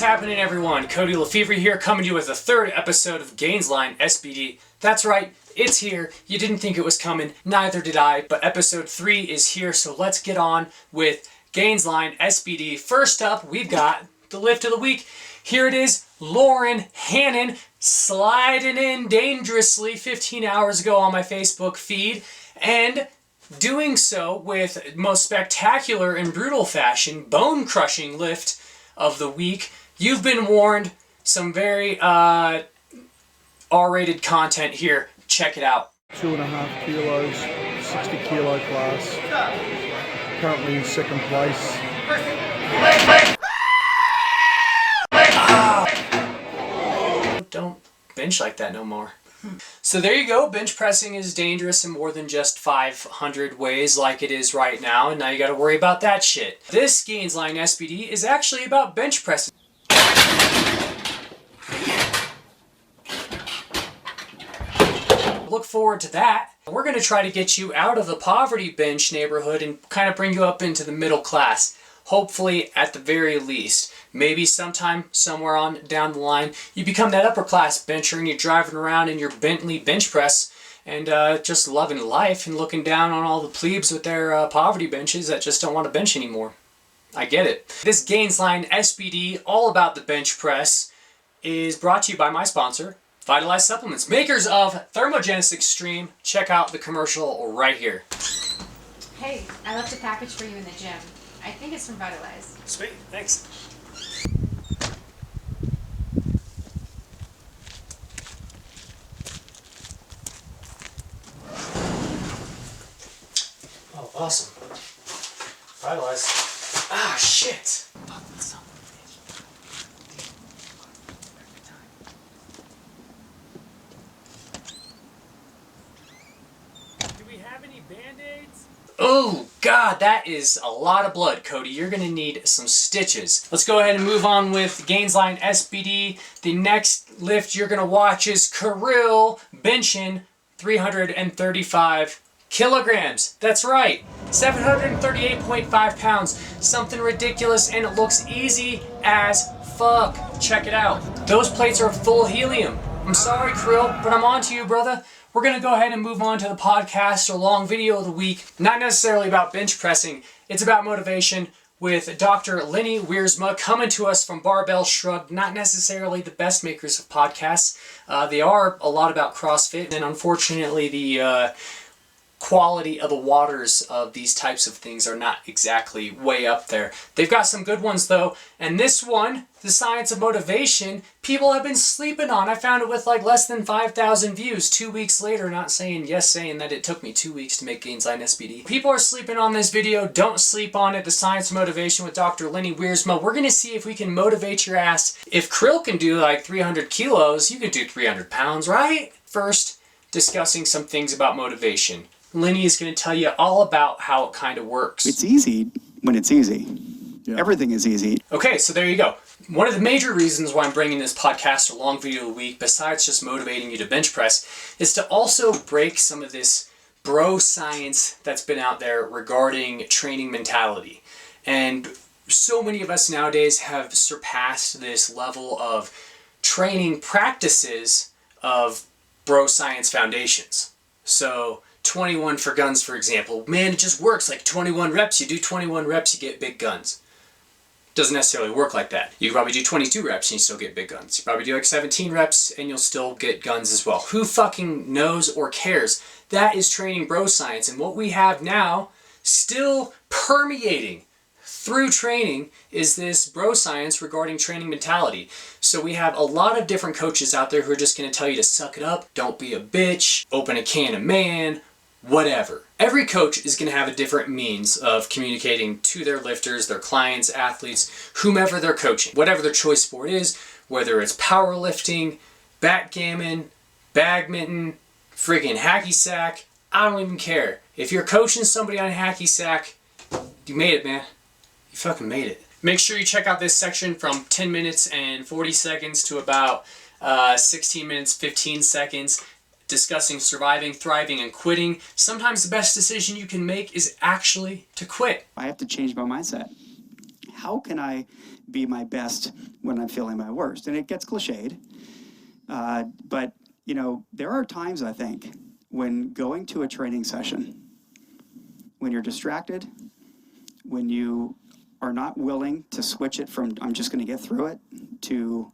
happening, everyone? Cody Lefevre here, coming to you with the third episode of Gainsline SBD. That's right, it's here. You didn't think it was coming, neither did I, but episode 3 is here, so let's get on with Gainsline SBD. First up, we've got the lift of the week. Here it is, Lauren Hannon sliding in dangerously 15 hours ago on my Facebook feed, and doing so with most spectacular and brutal fashion, bone-crushing lift of the week. You've been warned. Some very R-rated content here. Check it out. 2.5 kilos, 60 kilo class. Currently in second place. Don't bench like that no more. So there you go. Bench pressing is dangerous in more than just 500 ways like it is right now, and now you got to worry about that shit. This Gainsline SBD is actually about bench pressing. Look forward to that. We're going to try to get you out of the poverty bench neighborhood and kind of bring you up into the middle class. Hopefully, at the very least. Maybe sometime, somewhere on down the line, you become that upper class bencher and you're driving around in your Bentley bench press and just loving life and looking down on all the plebes with their poverty benches that just don't want to bench anymore. I get it. This Gainsline SBD, all about the bench press, is brought to you by my sponsor, Vitalized Supplements, makers of Thermogenesis Extreme. Check out the commercial right here. Hey, I left a package for you in the gym. I think it's from Vitalize. Sweet, thanks. Oh, awesome. Vitalize. Ah, shit. Fuck, that's so Do we have any Band-Aids? Oh, God, that is a lot of blood, Cody. You're going to need some stitches. Let's go ahead and move on with Gainsline SBD. The next lift you're going to watch is Kirill benching 335 kilograms. That's right, 738.5 pounds. Something ridiculous, and it looks easy as fuck. Check it out. Those plates are full of helium. I'm sorry, Kirill, but I'm on to you, brother. We're going to go ahead and move on to the podcast or long video of the week. Not necessarily about bench pressing. It's about motivation with Dr. Lenny Wiersma coming to us from Barbell Shrugged. Not necessarily the best makers of podcasts. They are a lot about CrossFit, and unfortunately the quality of the waters of these types of things are not exactly way up there. They've got some good ones though, and this one, The Science of Motivation, people have been sleeping on. I found it with like less than 5,000 views 2 weeks later, not saying that it took me 2 weeks to make Gainsline SBD. People are sleeping on this video. Don't sleep on it. The Science of Motivation with Dr. Lenny Wiersma. We're going to see if we can motivate your ass. If Krill can do like 300 kilos, you can do 300 pounds, right? First, discussing some things about motivation. Lenny is going to tell you all about how it kind of works. It's easy when it's easy. Yeah. Everything is easy. Okay, so there you go. One of the major reasons why I'm bringing this podcast or long video of the week, besides just motivating you to bench press, is to also break some of this bro science that's been out there regarding training mentality. And so many of us nowadays have surpassed this level of training practices of bro science foundations. So 21 for guns, for example. Man, it just works like 21 reps. You do 21 reps, you get big guns. Doesn't necessarily work like that. You can probably do 22 reps and you still get big guns. You probably do like 17 reps and you'll still get guns as well. Who fucking knows or cares? That is training bro science. And what we have now, still permeating through training, is this bro science regarding training mentality. So we have a lot of different coaches out there who are just going to tell you to suck it up, don't be a bitch, open a can of man, whatever. Every coach is going to have a different means of communicating to their lifters, their clients, athletes, whomever they're coaching. Whatever their choice sport is, whether it's powerlifting, backgammon, badminton, friggin' hacky sack, I don't even care. If you're coaching somebody on hacky sack, you made it, man. You fucking made it. Make sure you check out this section from 10 minutes and 40 seconds to about 16 minutes, 15 seconds. Discussing surviving, thriving, and quitting. Sometimes the best decision you can make is actually to quit. I have to change my mindset. how can I be my best when I'm feeling my worst? And it gets cliched, but you know, there are times, I think, when going to a training session, when you're distracted, when you are not willing to switch it from I'm just going to get through it to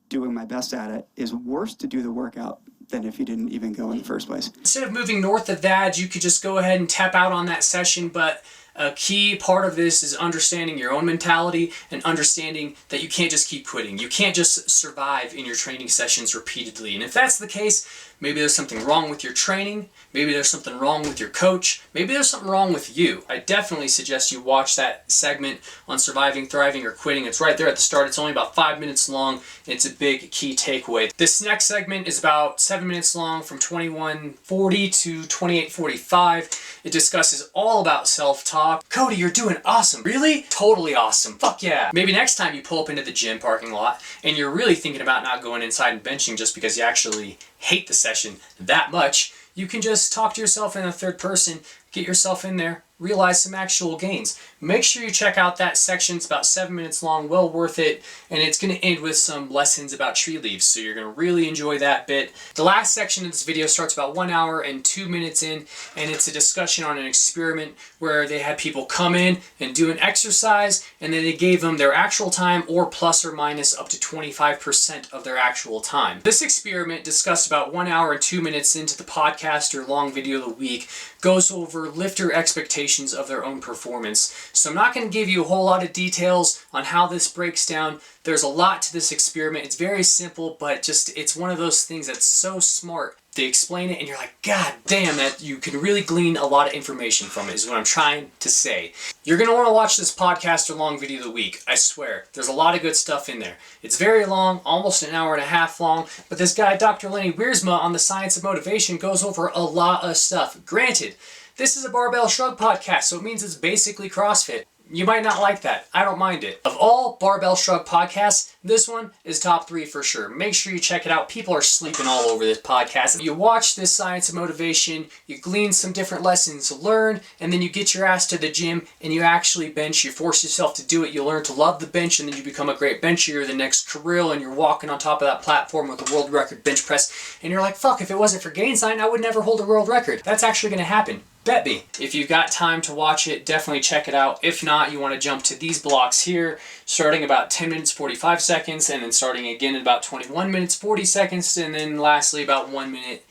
doing my best at it, is worse to do the workout than if you didn't even go in the first place. Instead of moving north of that, you could just go ahead and tap out on that session, but a key part of this is understanding your own mentality and understanding that you can't just keep quitting. You can't just survive in your training sessions repeatedly. And if that's the case, maybe there's something wrong with your training, maybe there's something wrong with your coach, maybe there's something wrong with you. I definitely suggest you watch that segment on surviving, thriving, or quitting. It's right there at the start. It's only about 5 minutes long. It's a big key takeaway. This next segment is about 7 minutes long, from 21:40 to 28:45. It discusses all about self-talk. Cody, you're doing awesome. Really? Totally awesome. Fuck yeah. Maybe next time you pull up into the gym parking lot and you're really thinking about not going inside and benching just because you actually hate the session that much, you can just talk to yourself in the third person, get yourself in there, realize some actual gains. Make sure you check out that section. It's about 7 minutes long, well worth it, and it's going to end with some lessons about tree leaves, so you're going to really enjoy that bit. The last section of this video starts about 1 hour and 2 minutes in, and it's a discussion on an experiment where they had people come in and do an exercise, and then they gave them their actual time or plus or minus up to 25% of their actual time. This experiment, discussed about 1 hour and 2 minutes into the podcast or long video of the week, goes over lifter expectations of their own performance. So I'm not going to give you a whole lot of details on how this breaks down. There's a lot to this experiment. It's very simple, but just it's one of those things that's so smart. They explain it and you're like, God damn, that you can really glean a lot of information from it, is what I'm trying to say. You're going to want to watch this podcast or long video of the week. I swear. There's a lot of good stuff in there. It's very long, almost an hour and a half long, but this guy, Dr. Lenny Wiersma, on the Science of Motivation, goes over a lot of stuff. Granted, this is a barbell shrug podcast, so it means it's basically CrossFit. You might not like that. I don't mind it. Of all barbell shrug podcasts, this one is top 3 for sure. Make sure you check it out. People are sleeping all over this podcast. You watch this Science of Motivation, you glean some different lessons to learn, and then you get your ass to the gym and you actually bench. You force yourself to do it. You learn to love the bench, and then you become a great bencher. You're the next Kirill, and you're walking on top of that platform with a world record bench press, and you're like, fuck, if it wasn't for Gainsline, I would never hold a world record. That's actually going to happen. Bet me. If you've got time to watch it, definitely check it out. If not, you want to jump to these blocks here, starting about 10 minutes 45 seconds, and then starting again at about 21 minutes 40 seconds, and then lastly about 1 minute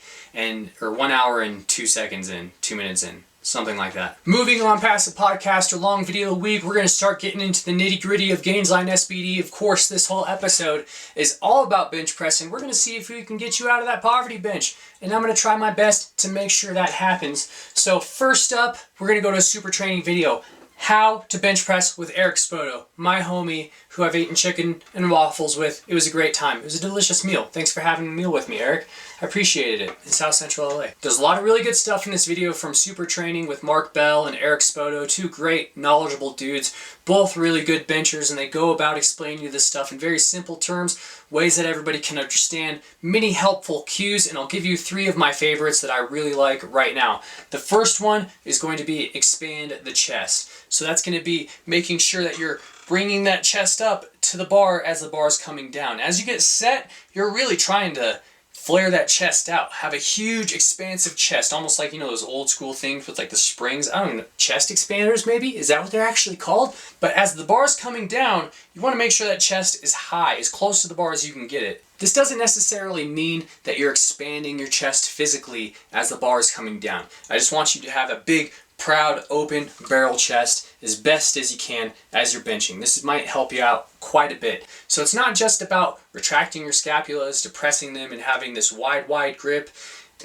or 1 hour and 2 seconds in, 2 minutes in. Something like that. Moving on past the podcast or long video of the week, we're going to start getting into the nitty gritty of Gainsline SBD. Of course, this whole episode is all about bench pressing. We're going to see if we can get you out of that poverty bench. And I'm going to try my best to make sure that happens. So first up, we're going to go to a super training video. How to bench press with Eric Spoto, my homie who I've eaten chicken and waffles with. It was a great time. It was a delicious meal. Thanks for having a meal with me, Eric. I appreciated it. In South Central LA. There's a lot of really good stuff in this video from Super Training with Mark Bell and Eric Spoto, 2 great, knowledgeable dudes, both really good benchers, and they go about explaining you this stuff in very simple terms, ways that everybody can understand, many helpful cues, and I'll give you 3 of my favorites that I really like right now. The first one is going to be expand the chest. So that's going to be making sure that you're bringing that chest up to the bar as the bar is coming down. As you get set, you're really trying to flare that chest out. Have a huge expansive chest, almost like, you know, those old school things with like the springs. I don't know, chest expanders maybe? Is that what they're actually called? But as the bar is coming down, you want to make sure that chest is high, as close to the bar as you can get it. This doesn't necessarily mean that you're expanding your chest physically as the bar is coming down. I just want you to have a big, proud, open barrel chest as best as you can as you're benching. This might help you out quite a bit. So it's not just about retracting your scapulas, depressing them, and having this wide grip,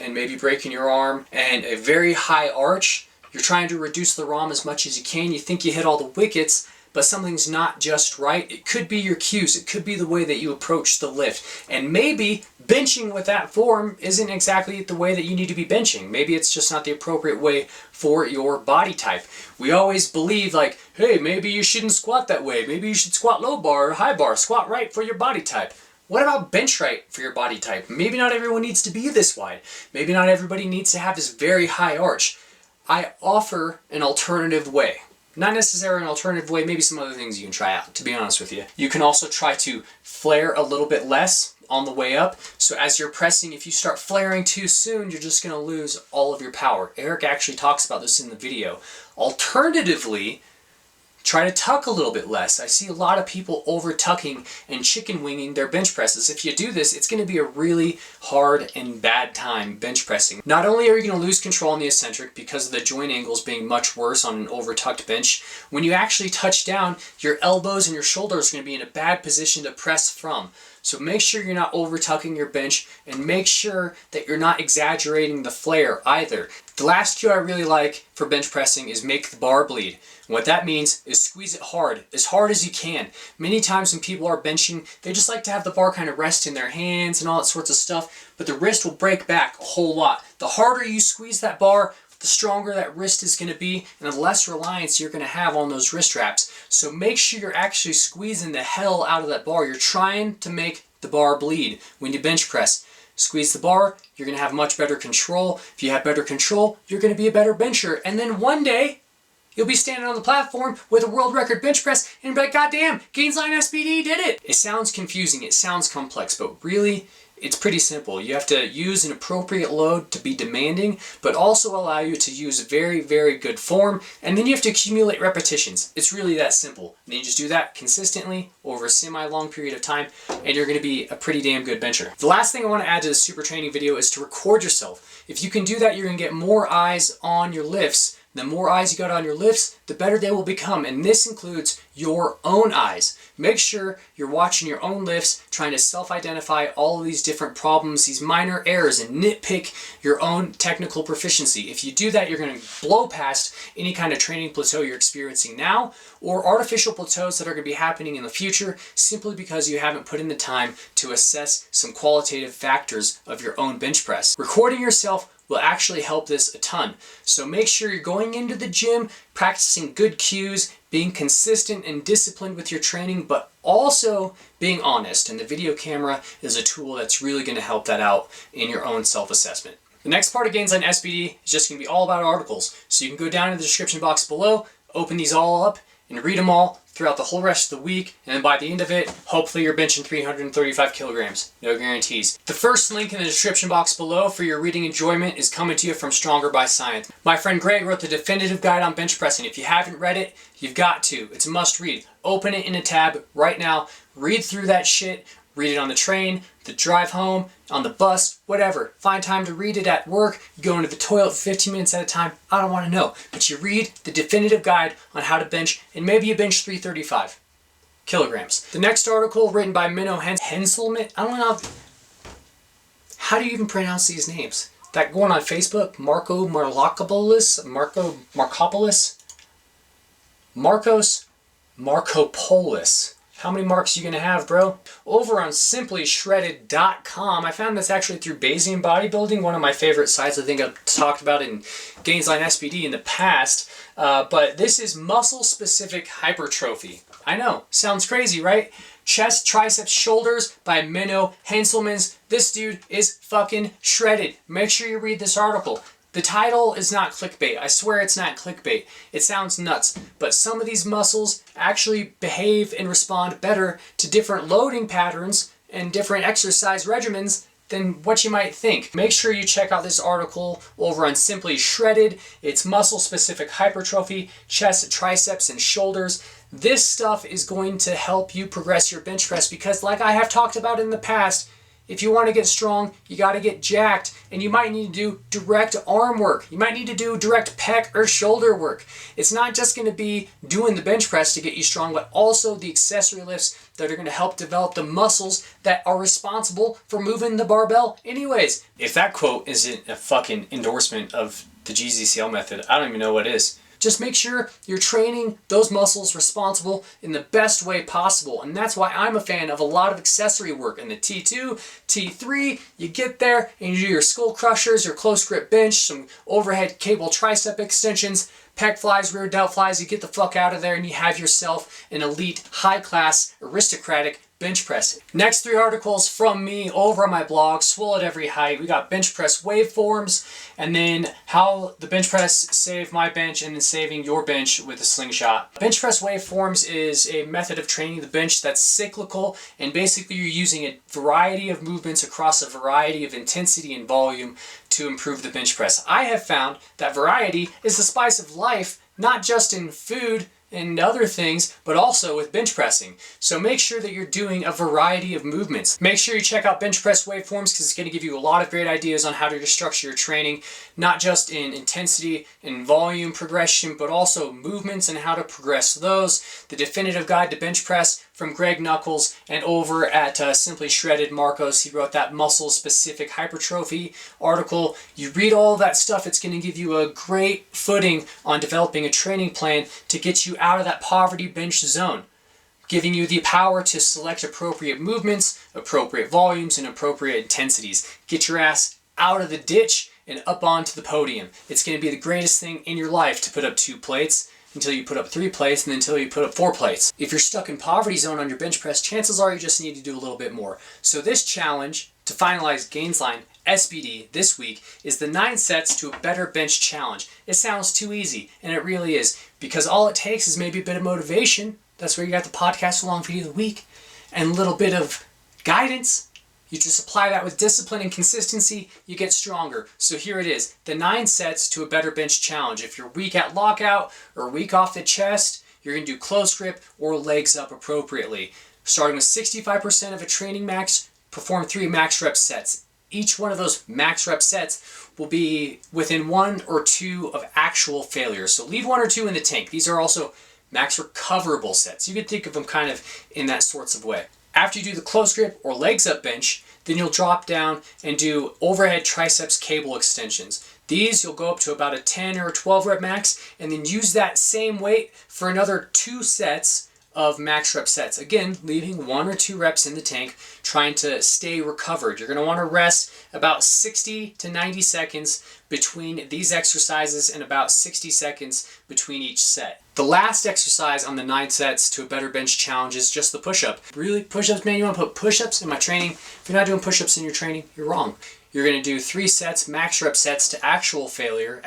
and maybe breaking your arm, and a very high arch. You're trying to reduce the ROM as much as you can. You think you hit all the wickets, but something's not just right. It could be your cues. It could be the way that you approach the lift. And maybe benching with that form isn't exactly the way that you need to be benching. Maybe it's just not the appropriate way for your body type. We always believe like, hey, maybe you shouldn't squat that way. Maybe you should squat low bar or high bar. Squat right for your body type. What about bench right for your body type? Maybe not everyone needs to be this wide. Maybe not everybody needs to have this very high arch. I offer an alternative way. Not necessarily an alternative way, maybe some other things you can try out, to be honest with you. You can also try to flare a little bit less on the way up. So as you're pressing, if you start flaring too soon, you're just gonna lose all of your power. Eric actually talks about this in the video. Alternatively, try to tuck a little bit less. I see a lot of people over tucking and chicken winging their bench presses. If you do this, it's going to be a really hard and bad time bench pressing. Not only are you going to lose control on the eccentric because of the joint angles being much worse on an over tucked bench, when you actually touch down, your elbows and your shoulders are going to be in a bad position to press from. So make sure you're not over tucking your bench, and make sure that you're not exaggerating the flare either. The last cue I really like for bench pressing is make the bar bleed. And what that means is squeeze it hard as you can. Many times when people are benching, they just like to have the bar kind of rest in their hands and all that sorts of stuff, but the wrist will break back a whole lot. The harder you squeeze that bar, the stronger that wrist is going to be, and the less reliance you're going to have on those wrist wraps. So make sure you're actually squeezing the hell out of that bar. You're trying to make the bar bleed when you bench press. Squeeze the bar, you're going to have much better control. If you have better control, you're going to be a better bencher. And then one day, you'll be standing on the platform with a world record bench press and be like, God damn, Gainsline SBD did it. It sounds confusing, it sounds complex, but really, it's pretty simple. You have to use an appropriate load to be demanding, but also allow you to use very, very good form, and then you have to accumulate repetitions. It's really that simple. And then you just do that consistently over a semi-long period of time, and you're going to be a pretty damn good bencher. The last thing I want to add to this super training video is to record yourself. If you can do that, you're going to get more eyes on your lifts. The more eyes you got on your lifts, the better they will become, and this includes your own eyes. Make sure you're watching your own lifts, trying to self-identify all of these different problems, these minor errors, and nitpick your own technical proficiency. If you do that, you're going to blow past any kind of training plateau you're experiencing now, or artificial plateaus that are going to be happening in the future, simply because you haven't put in the time to assess some qualitative factors of your own bench press. Recording yourself will actually help this a ton. So make sure you're going into the gym, practicing good cues, being consistent and disciplined with your training, but also being honest. And the video camera is a tool that's really going to help that out in your own self-assessment. The next part of Gainsline SBD is just going to be all about articles. So you can go down in the description box below, open these all up, and read them all throughout the whole rest of the week, and then by the end of it, hopefully you're benching 335 kilograms. No guarantees. The first link in the description box below for your reading enjoyment is coming to you from Stronger by Science. My friend Greg wrote the definitive guide on bench pressing. If you haven't read it, you've got to. It's a must read. Open it in a tab right now, read through that shit, read it on the train, the drive home, on the bus, whatever. Find time to read it at work. You go into the toilet for 15 minutes at a time. I don't want to know. But you read the definitive guide on how to bench, and maybe you bench 335 kilograms. The next article, written by Menno Henselmans. I don't know. How do you even pronounce these names? That one on Facebook, Markopoulos, Markopoulos. How many marks are you going to have, bro? Over on simplyshredded.com, I found this actually through Bayesian Bodybuilding, one of my favorite sites. I think I've talked about in Gainsline SBD in the past. But this is muscle-specific hypertrophy. I know, sounds crazy, right? Chest, triceps, shoulders by Menno Henselmans. This dude is fucking shredded. Make sure you read this article. The title is not clickbait. I swear it's not clickbait. It sounds nuts. But some of these muscles actually behave and respond better to different loading patterns and different exercise regimens than what you might think. Make sure you check out this article over on Simply Shredded. It's muscle-specific hypertrophy, chest, triceps, and shoulders. This stuff is going to help you progress your bench press because, like I have talked about in the past, if you want to get strong, you got to get jacked, and you might need to do direct arm work. You might need to do direct pec or shoulder work. It's not just going to be doing the bench press to get you strong, but also the accessory lifts that are going to help develop the muscles that are responsible for moving the barbell anyways. If that quote isn't a fucking endorsement of the GZCL method, I don't even know what is. Just make sure you're training those muscles responsible in the best way possible. And that's why I'm a fan of a lot of accessory work. In the T2, T3, you get there and you do your skull crushers, your close grip bench, some overhead cable tricep extensions, pec flies, rear delt flies. You get the fuck out of there and you have yourself an elite, high-class, aristocratic bench press. Next 3 articles from me over on my blog, Swole at Every Height. We got bench press waveforms, and then how the bench press saved my bench, and then saving your bench with a slingshot. Bench press waveforms is a method of training the bench that's cyclical, and basically you're using a variety of movements across a variety of intensity and volume to improve the bench press. I have found that variety is the spice of life, not just in food and other things, but also with bench pressing. So make sure that you're doing a variety of movements. Make sure you check out bench press waveforms, because it's going to give you a lot of great ideas on how to structure your training, not just in intensity and volume progression, but also movements and how to progress those. The definitive guide to bench press from Greg Knuckles, and over at Simply Shredded, Markos, he wrote that muscle specific hypertrophy article. You read all that stuff, it's going to give you a great footing on developing a training plan to get you out of that poverty bench zone, giving you the power to select appropriate movements, appropriate volumes, and appropriate intensities. Get your ass out of the ditch and up onto the podium. It's going to be the greatest thing in your life to put up 2 plates, until you put up 3 plates, and until you put up 4 plates. If you're stuck in poverty zone on your bench press, chances are you just need to do a little bit more. So this challenge to finalize Gainsline SBD this week is the 9 sets to a better bench challenge. It sounds too easy, and it really is, because all it takes is maybe a bit of motivation. That's where you got the podcast along video of the week, and a little bit of guidance. You just apply that with discipline and consistency, you get stronger. So here it is, the 9 sets to a better bench challenge. If you're weak at lockout or weak off the chest, you're going to do close grip or legs up appropriately. Starting with 65% of a training max, perform 3 max rep sets. Each one of those max rep sets will be within 1 or 2 of actual failures. So leave 1 or 2 in the tank. These are also max recoverable sets. You could think of them kind of in that sorts of way. After you do the close grip or legs up bench, then you'll drop down and do overhead triceps cable extensions. These you'll go up to about a 10 or 12 rep max, and then use that same weight for another 2 sets of max rep sets. Again, leaving 1 or 2 reps in the tank, trying to stay recovered. You're going to want to rest about 60 to 90 seconds between these exercises, and about 60 seconds between each set. The last exercise on the 9 sets to a better bench challenge is just the push-up. Really, push-ups, man, you want to put push-ups in my training? If you're not doing push-ups in your training, you're wrong. You're going to do 3 sets, max rep sets to actual failure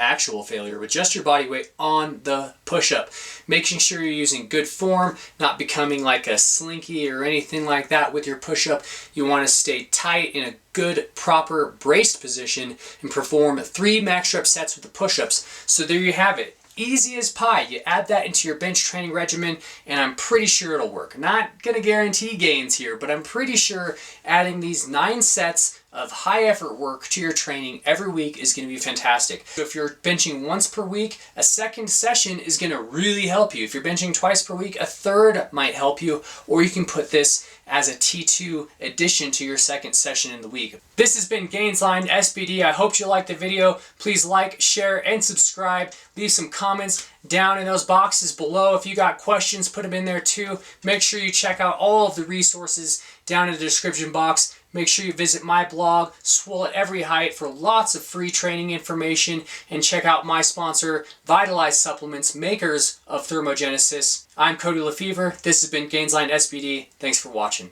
with just your body weight on the push-up. Making sure you're using good form, not becoming like a slinky or anything like that with your push-up. You want to stay tight in a good, proper braced position and perform 3 max rep sets with the push-ups. So there you have it. Easy as pie. You add that into your bench training regimen, and I'm pretty sure it'll work. Not going to guarantee gains here, but I'm pretty sure adding these 9 sets of high effort work to your training every week is going to be fantastic. So if you're benching once per week, a second session is going to really help you. If you're benching twice per week, a third might help you, or you can put this as a T2 addition to your second session in the week. This has been Gainsline SBD. I hope you liked the video. Please like, share, and subscribe. Leave some comments down in those boxes below. If you got questions, put them in there too. Make sure you check out all of the resources down in the description box. Make sure you visit my blog, Swole at Every Height, for lots of free training information, and check out my sponsor, Vitalize Supplements, makers of Thermogenesis. I'm Cody Lefevre. This has been Gainsline SBD. Thanks for watching.